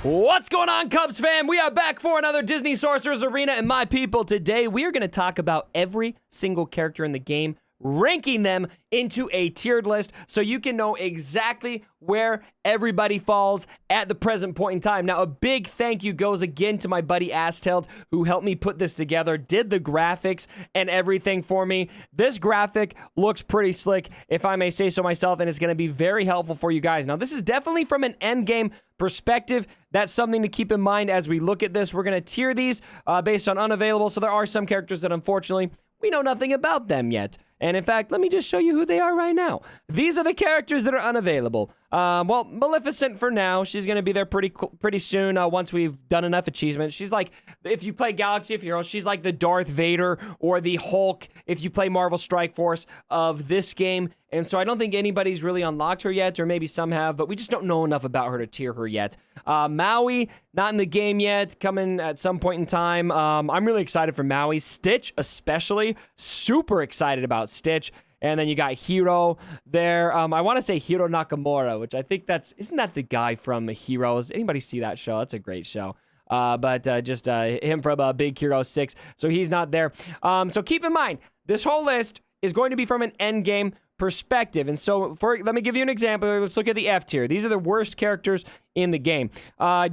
What's going on, Cubs fam? We are back for another Disney Sorcerers Arena, and my people, today we are going to talk about every single character in the game, ranking them into a tiered list so you can know exactly where everybody falls at the present point in time. Now, a big thank you goes again to my buddy Astheld, who helped me put this together, did the graphics and everything for me. This graphic looks pretty slick, if I may say so myself, and it's going to be very helpful for you guys. Now, this is definitely from an endgame perspective. That's something to keep in mind as we look at this. We're going to tier these based on unavailable, so there are some characters that unfortunately we know nothing about them yet. And in fact, let me just show you who they are right now. These are the characters that are unavailable. Well, Maleficent for now. She's going to be there pretty soon once we've done enough achievements. She's like, if you play Galaxy of Heroes, she's like the Darth Vader or the Hulk if you play Marvel Strike Force of this game. And so I don't think anybody's really unlocked her yet, or maybe some have, but we just don't know enough about her to tier her yet. Maui, not in the game yet, coming at some point in time. I'm really excited for Maui. Stitch, especially, super excited about Stitch. And then you got Hero there. I want to say Hiro Nakamura, which I think isn't that the guy from Heroes? Anybody see that show? That's a great show. But just him from Big Hero 6, so he's not there. So keep in mind, this whole list is going to be from an endgame perspective. And so let me give you an example. Let's look at the F tier. These are the worst characters in the game.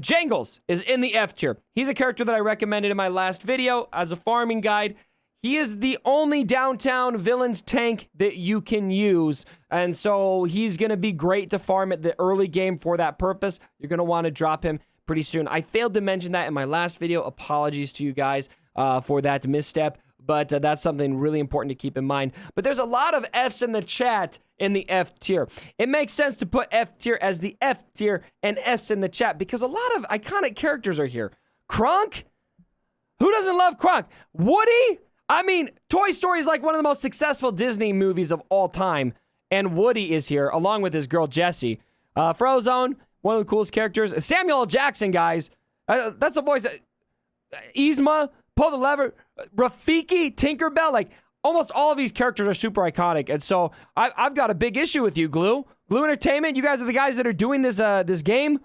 Jangles is in the F tier. He's a character that I recommended in my last video as a farming guide. He is the only downtown villain's tank that you can use, and so he's going to be great to farm at the early game for that purpose. You're going to want to drop him pretty soon. I failed to mention that in my last video. Apologies to you guys for that misstep, but that's something really important to keep in mind. But there's a lot of Fs in the chat in the F tier. It makes sense to put F tier as the F tier and Fs in the chat because a lot of iconic characters are here. Kronk? Who doesn't love Kronk? Woody? I mean, Toy Story is like one of the most successful Disney movies of all time, and Woody is here, along with his girl, Jessie. Frozone, one of the coolest characters. Samuel L. Jackson, guys. That's the voice. Yzma, Pull the Lever, Rafiki, Tinkerbell. Like, almost all of these characters are super iconic, and so I've got a big issue with you, Glue. Glue Entertainment, you guys are the guys that are doing this this game?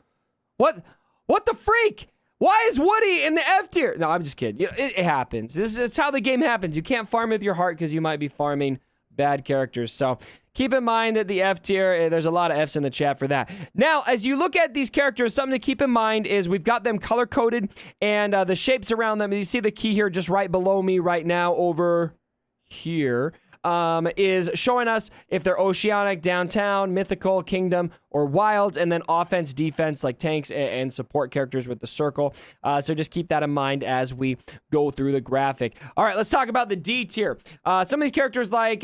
What the freak? Why is Woody in the F tier? No, I'm just kidding. It happens. This is how the game happens. You can't farm with your heart because you might be farming bad characters. So keep in mind that the F tier, there's a lot of Fs in the chat for that. Now, as you look at these characters, something to keep in mind is we've got them color-coded and the shapes around them. You see the key here just right below me right now over here. Is showing us if they're oceanic, downtown, mythical, kingdom, or wild, and then offense, defense, like tanks and support characters with the circle. So just keep that in mind as we go through the graphic. All right, let's talk about the D tier. Some of these characters like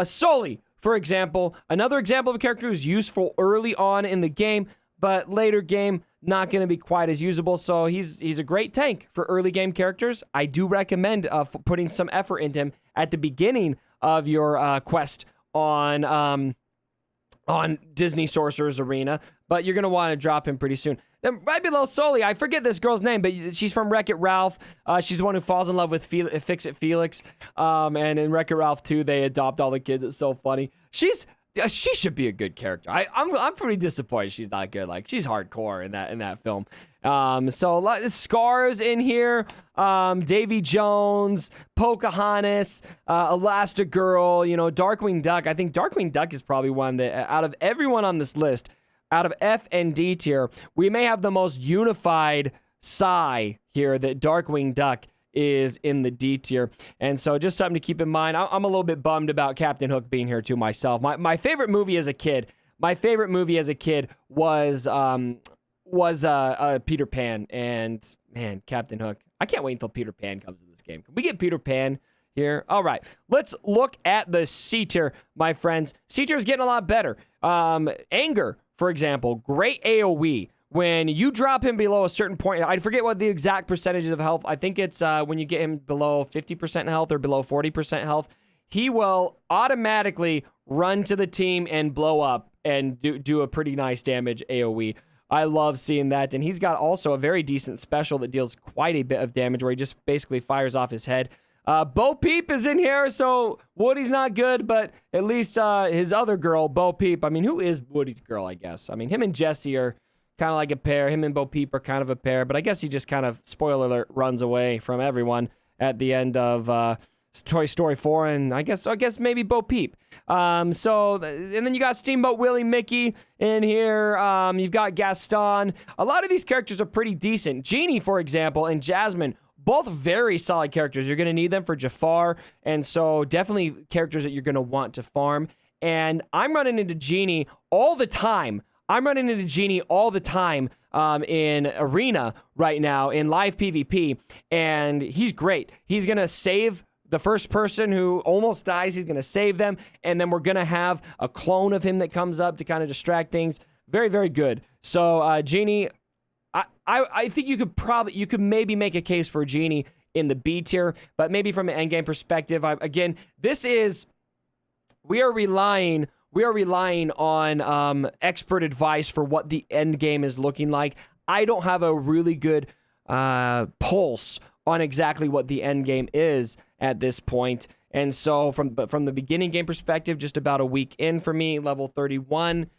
Sully, for example. Another example of a character who's useful early on in the game, but later game, not going to be quite as usable. So he's a great tank for early game characters. I do recommend putting some effort into him at the beginning of your quest on Disney Sorcerers Arena, but you're going to want to drop him pretty soon. Then right below Sully, I forget this girl's name, but she's from Wreck-It Ralph. She's the one who falls in love with Fix-It Felix, and in Wreck-It Ralph 2, they adopt all the kids. It's so funny. She should be a good character. I'm pretty disappointed she's not good. Like, she's hardcore in that film. So a lot of Scars in here, Davy Jones, Pocahontas, Elastigirl, Darkwing Duck. I think Darkwing Duck is probably one that, out of everyone on this list, out of F and D tier, we may have the most unified Psy here, that Darkwing Duck is in the D tier. And so just something to keep in mind. I'm a little bit bummed about Captain Hook being here too myself. My favorite movie as a kid, was Peter Pan, and man, Captain Hook. I can't wait until Peter Pan comes to this game. Can we get Peter Pan here? All right, let's look at the C tier, my friends. C tier is getting a lot better. Anger, for example, great AoE. When you drop him below a certain point, I forget what the exact percentages of health. I think it's when you get him below 50% health or below 40% health, he will automatically run to the team and blow up and do a pretty nice damage AoE. I love seeing that. And he's got also a very decent special that deals quite a bit of damage where he just basically fires off his head. Bo Peep is in here, so Woody's not good, but at least his other girl, Bo Peep. I mean, who is Woody's girl, I guess? I mean, him and Jessie are kind of like a pair. Him and Bo Peep are kind of a pair, but I guess he just kind of, spoiler alert, runs away from everyone at the end of Toy Story 4, and I guess maybe Bo Peep. And then you got Steamboat Willie Mickey in here. You've got Gaston. A lot of these characters are pretty decent. Genie, for example, and Jasmine, both very solid characters. You're going to need them for Jafar, and so definitely characters that you're going to want to farm. And I'm running into Genie all the time. In Arena right now in live PvP, and he's great. He's going to save the first person who almost dies. He's going to save them, and then we're going to have a clone of him that comes up to kind of distract things. Very, very good. So, Genie, I think you could maybe make a case for Genie in the B tier, but maybe from an endgame perspective, we are relying on expert advice for what the end game is looking like. I don't have a really good pulse on exactly what the end game is at this point. And so from the beginning game perspective, just about a week in for me, level 31,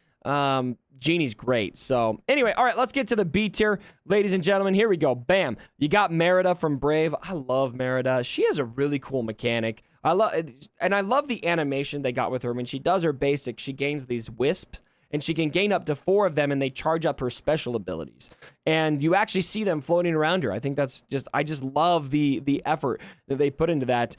Genie's great. So anyway, all right, let's get to the B tier, ladies and gentlemen. Here we go. Bam. You got Merida from Brave. I love Merida. She has a really cool mechanic. I love the animation they got with her. When she does her basic, she gains these wisps, and she can gain up to 4 of them, and they charge up her special abilities. And you actually see them floating around her. I think I just love the effort that they put into that.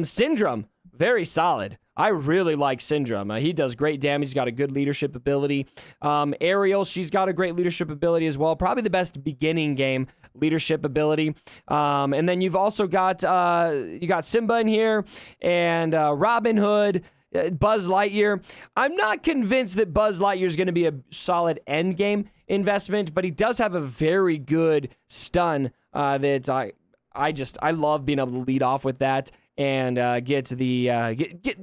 Syndrome, very solid. I really like Syndrome. He does great damage. He's got a good leadership ability. Ariel, she's got a great leadership ability as well. Probably the best beginning game leadership ability. And then you've also got you got Simba in here, and Robin Hood, Buzz Lightyear. I'm not convinced that Buzz Lightyear is going to be a solid end game investment, but he does have a very good stun that I love being able to lead off with that. And get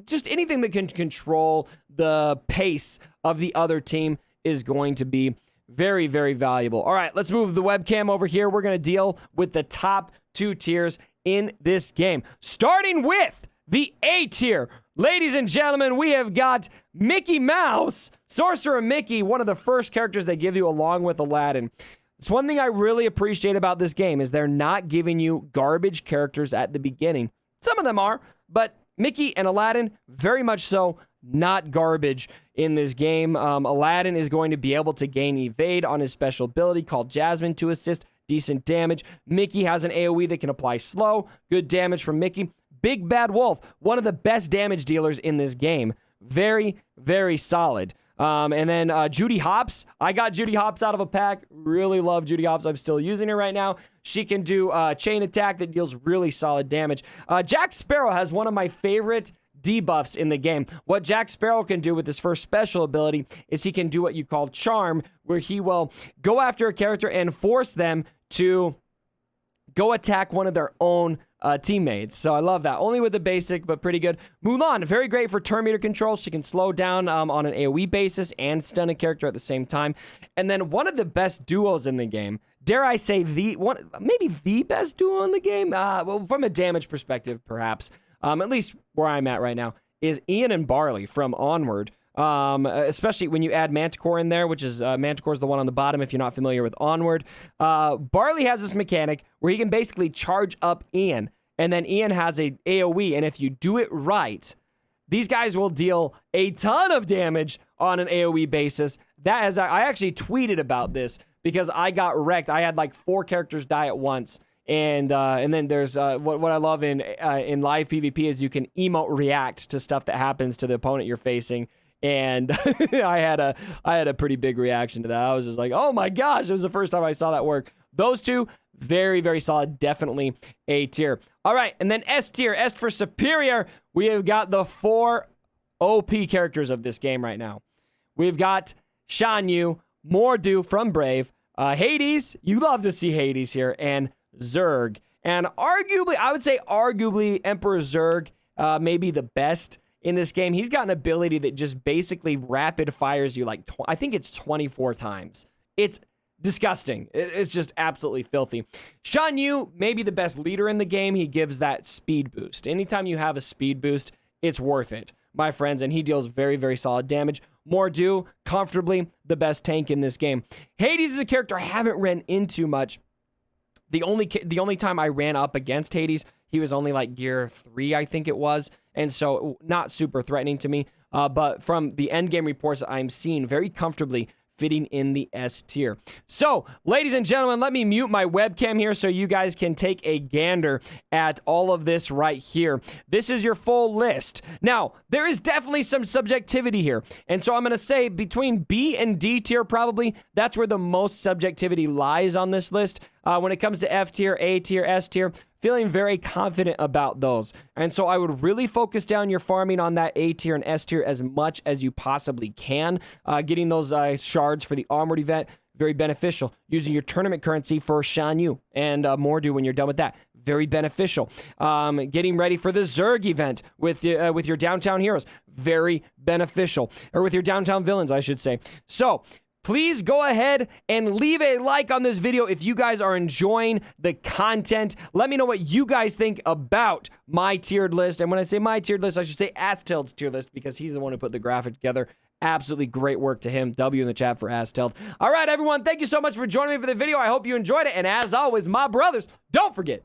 just anything that can control the pace of the other team is going to be very, very valuable. All right, let's move the webcam over here. We're going to deal with the top 2 tiers in this game. Starting with the A tier. Ladies and gentlemen, we have got Mickey Mouse, Sorcerer Mickey, one of the first characters they give you along with Aladdin. It's one thing I really appreciate about this game is they're not giving you garbage characters at the beginning. Some of them are, but Mickey and Aladdin, very much so, not garbage in this game. Aladdin is going to be able to gain evade on his special ability called Jasmine to assist decent damage. Mickey has an AoE that can apply slow, good damage from Mickey. Big Bad Wolf, one of the best damage dealers in this game. Very, very solid. And then Judy Hopps. I got Judy Hopps out of a pack. Really love Judy Hopps. I'm still using her right now. She can do chain attack that deals really solid damage. Jack Sparrow has one of my favorite debuffs in the game. What Jack Sparrow can do with his first special ability is he can do what you call Charm, where he will go after a character and force them to go attack one of their own teammates. So I love that. Only with the basic, but pretty good. Mulan, very great for turn meter control. She can slow down on an AoE basis and stun a character at the same time. And then one of the best duos in the game, dare I say maybe the best duo in the game, well, from a damage perspective, perhaps, at least where I'm at right now, is Ian and Barley from Onward. Especially when you add Manticore in there, which is Manticore's the one on the bottom if you're not familiar with Onward. Barley has this mechanic where he can basically charge up Ian, and then Ian has a AoE, and if you do it right, these guys will deal a ton of damage on an AoE basis. I actually tweeted about this because I got wrecked. I had like 4 characters die at once. And then there's what I love in live PvP is you can emote react to stuff that happens to the opponent you're facing. And I had a pretty big reaction to that. I was just like, oh my gosh, it was the first time I saw that work. Those two, very, very solid. Definitely A tier. All right, and then S tier. S for superior. We have got the 4 OP characters of this game right now. We've got Shan Yu, Mordu from Brave, Hades. You love to see Hades here, and Zerg. And arguably, I would say Emperor Zerg may be the best in this game. He's got an ability that just basically rapid fires you like, I think it's 24 times. It's disgusting. It's just absolutely filthy. Shan Yu may be the best leader in the game. He gives that speed boost. Anytime you have a speed boost, it's worth it, my friends, and he deals very, very solid damage. Mordu, comfortably the best tank in this game. Hades is a character I haven't ran into much. The only time I ran up against Hades, he was only like gear 3, I think it was, and so not super threatening to me. But from the end game reports I'm seeing, very comfortably fitting in the S tier. So, ladies and gentlemen, let me mute my webcam here so you guys can take a gander at all of this right here. This is your full list. Now, there is definitely some subjectivity here, and so I'm going to say between B and D tier, probably, that's where the most subjectivity lies on this list. When it comes to F tier, A tier, S tier, feeling very confident about those. And so I would really focus down your farming on that A tier and S tier as much as you possibly can. Getting those shards for the armored event, very beneficial. Using your tournament currency for Shan Yu and Mordu when you're done with that, very beneficial. Getting ready for the Zerg event with your downtown heroes, very beneficial. Or with your downtown villains, I should say. So, please go ahead and leave a like on this video if you guys are enjoying the content. Let me know what you guys think about my tiered list. And when I say my tiered list, I should say Astel's tier list because he's the one who put the graphic together. Absolutely great work to him. W in the chat for Astel. All right, everyone, thank you so much for joining me for the video. I hope you enjoyed it. And as always, my brothers, don't forget